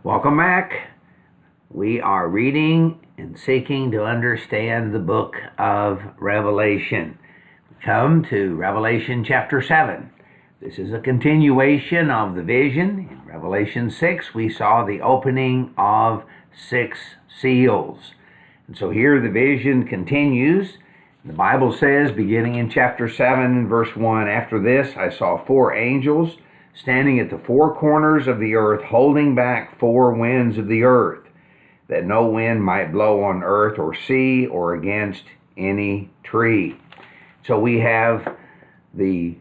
Welcome back. We are reading and seeking to understand the book of Revelation. We come to Revelation chapter 7. This is a continuation of the vision. In Revelation 6, we saw the opening of 6 seals. And so here the vision continues. The Bible says, beginning in chapter 7, verse 1, "After this I saw 4 angels standing at the 4 corners of the earth, holding back 4 winds of the earth, that no wind might blow on earth or sea or against any tree." So we have the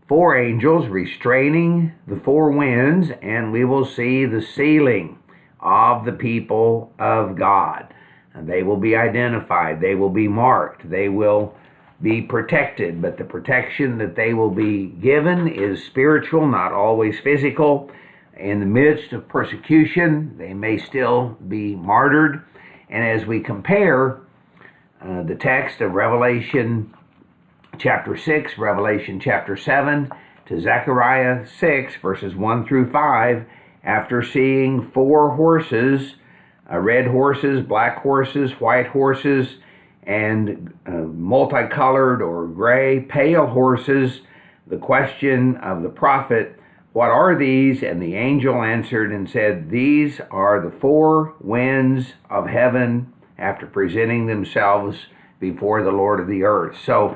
4 angels restraining the 4 winds, and we will see the sealing of the people of God. And they will be identified, they will be marked, they will be protected, but the protection that they will be given is spiritual, not always physical. In the midst of persecution, they may still be martyred. And as we compare the text of Revelation chapter 6, Revelation chapter 7, to Zechariah 6, verses 1 through 5, after seeing 4 horses, red horses, black horses, white horses, and multicolored or gray, pale horses, the question of the prophet, "What are these?" And the angel answered and said, "These are the 4 winds of heaven after presenting themselves before the Lord of the earth." So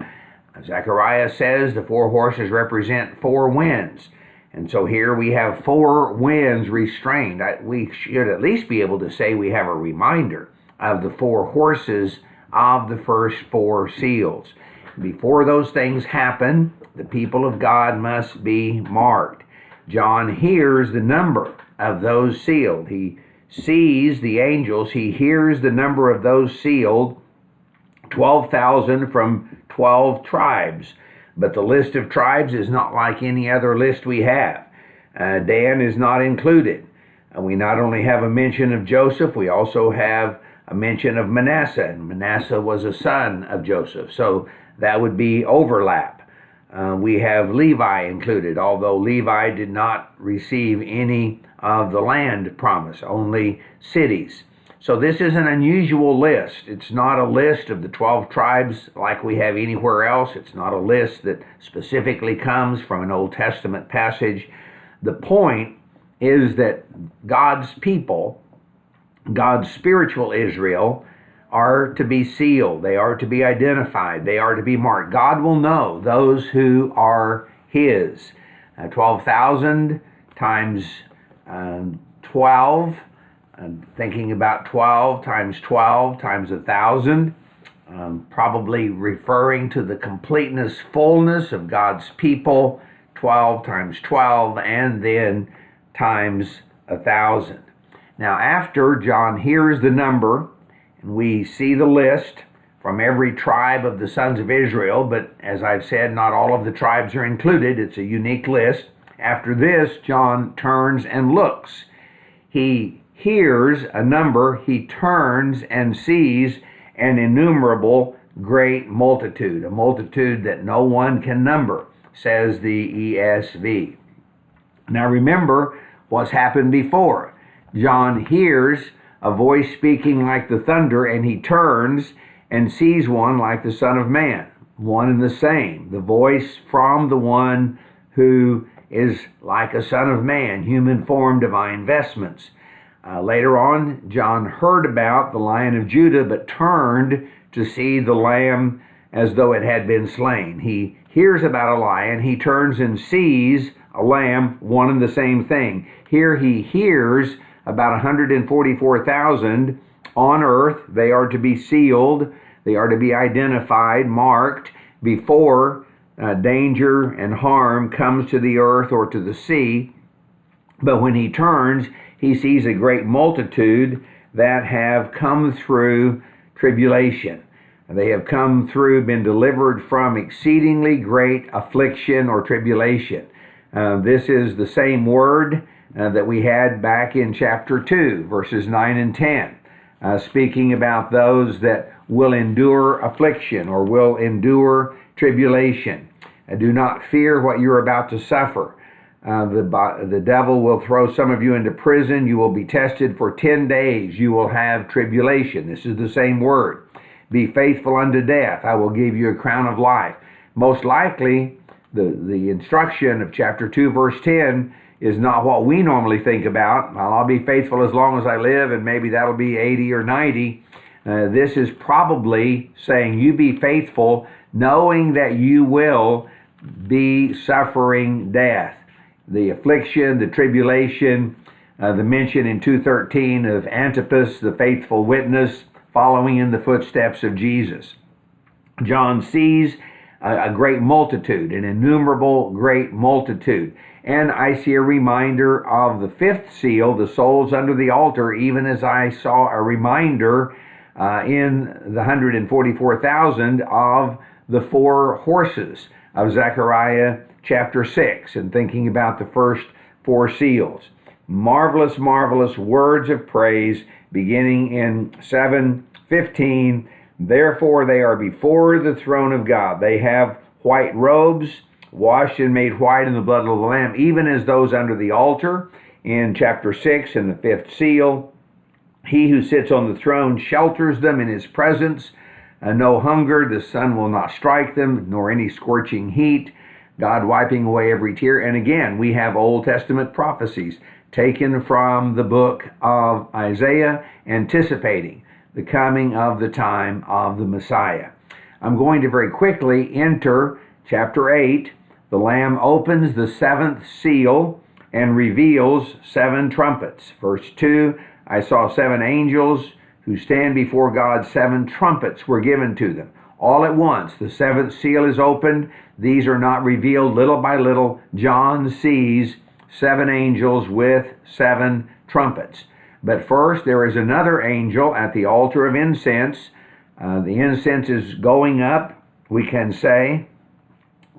Zechariah says the 4 horses represent 4 winds. And so here we have 4 winds restrained. We should at least be able to say we have a reminder of the 4 horses of the first 4 seals. Before those things happen, the people of God must be marked. John hears the number of those sealed. He sees the angels. He hears the number of those sealed, 12,000 from 12 tribes. But the list of tribes is not like any other list we have. Dan is not included. We not only have a mention of Joseph, we also have a mention of Manasseh. And Manasseh was a son of Joseph, so that would be overlap. We have Levi included, although Levi did not receive any of the land promise, only cities. So this is an unusual list. It's not a list of the 12 tribes like we have anywhere else. It's not a list that specifically comes from an Old Testament passage. The point is that God's people, God's spiritual Israel, are to be sealed. They are to be identified. They are to be marked. God will know those who are His. 12,000 times 12. Thinking about 12 times 1,000, probably referring to the completeness, fullness of God's people, 12 times 12, and then times 1,000. Now, after John hears the number, and we see the list from every tribe of the sons of Israel, but as I've said, not all of the tribes are included. It's a unique list. After this, John turns and looks. He hears a number, he turns and sees an innumerable great multitude, a multitude that no one can number, says the ESV. Now remember what's happened before. John hears a voice speaking like the thunder, and he turns and sees one like the Son of Man, one and the same, the voice from the one who is like a Son of Man, human form, divine vestments. Later on, John heard about the Lion of Judah, but turned to see the Lamb as though it had been slain. He hears about a lion, he turns and sees a lamb, one and the same thing. Here he hears about 144,000 on earth. They are to be sealed, they are to be identified, marked, before danger and harm comes to the earth or to the sea. But when he turns, he sees a great multitude that have come through tribulation. They have come through, been delivered from exceedingly great affliction or tribulation. This is the same word that we had back in chapter 2, verses 9 and 10, speaking about those that will endure affliction or will endure tribulation. Do not fear what you're about to suffer. The devil will throw some of you into prison. You will be tested for 10 days. You will have tribulation. This is the same word. Be faithful unto death. I will give you a crown of life. Most likely, the instruction of chapter 2, verse 10 is not what we normally think about. Well, I'll be faithful as long as I live, and maybe that'll be 80 or 90. This is probably saying you be faithful, knowing that you will be suffering death. The affliction, the tribulation, the mention in 2:13 of Antipas, the faithful witness, following in the footsteps of Jesus. John sees a great multitude, an innumerable great multitude. And I see a reminder of the fifth seal, the souls under the altar, even as I saw a reminder in the 144,000 of the four horses of Zechariah chapter 6, and thinking about the first four seals. Marvelous, marvelous words of praise beginning in 7:15. Therefore they are before the throne of God. They have white robes, washed and made white in the blood of the Lamb, even as those under the altar. In chapter 6, in the fifth seal, he who sits on the throne shelters them in his presence. No hunger, the sun will not strike them, nor any scorching heat. God wiping away every tear. And again, we have Old Testament prophecies taken from the book of Isaiah, anticipating the coming of the time of the Messiah. I'm going to very quickly enter chapter 8. The Lamb opens the seventh seal and reveals seven trumpets. Verse 2, I saw seven angels who stand before God. Seven trumpets were given to them. All at once, the seventh seal is opened. These are not revealed little by little. John sees seven angels with seven trumpets. But first, there is another angel at the altar of incense. The incense is going up, we can say,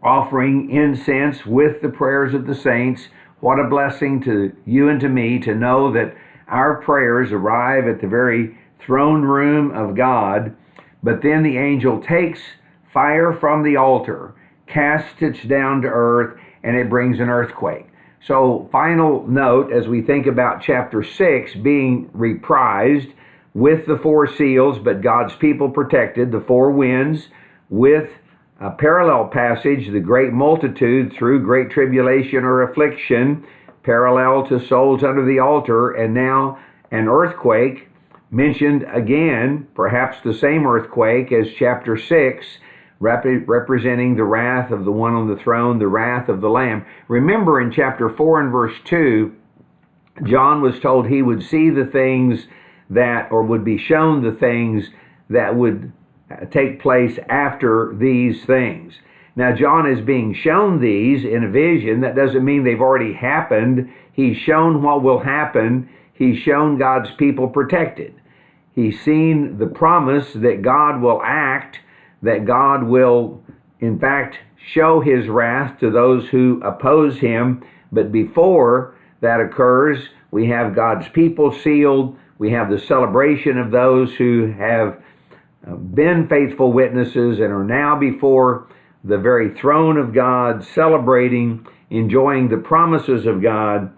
offering incense with the prayers of the saints. What a blessing to you and to me to know that our prayers arrive at the very throne room of God. But then the angel takes fire from the altar, casts it down to earth, and it brings an earthquake. So, final note as we think about chapter 6 being reprised with the four seals, but God's people protected, the four winds, with a parallel passage, the great multitude through great tribulation or affliction, parallel to souls under the altar, and now an earthquake mentioned again, perhaps the same earthquake as chapter 6, representing the wrath of the one on the throne, the wrath of the Lamb. Remember in chapter 4 and verse 2, John was told he would see the things that, or would be shown the things that would take place after these things. Now John is being shown these in a vision. That doesn't mean they've already happened. He's shown what will happen. He's shown God's people protected. He's seen the promise that God will act, that God will, in fact, show his wrath to those who oppose him. But before that occurs, we have God's people sealed. We have the celebration of those who have been faithful witnesses and are now before the very throne of God, celebrating, enjoying the promises of God.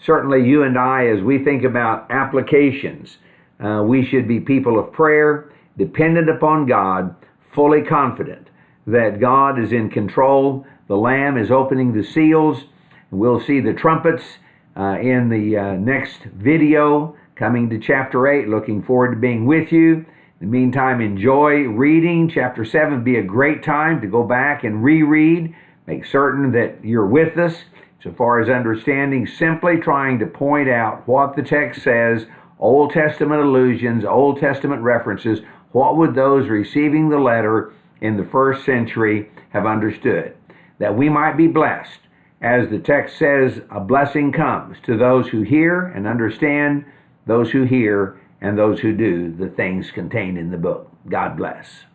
Certainly you and I, as we think about applications, we should be people of prayer, dependent upon God, fully confident that God is in control. The Lamb is opening the seals. We'll see the trumpets in the next video coming to chapter 8. Looking forward to being with you. In the meantime, enjoy reading. Chapter 7 be a great time to go back and reread. Make certain that you're with us. So far as understanding, simply trying to point out what the text says, Old Testament allusions, Old Testament references. What would those receiving the letter in the first century have understood? That we might be blessed. As the text says, a blessing comes to those who hear and understand, those who hear and those who do the things contained in the book. God bless.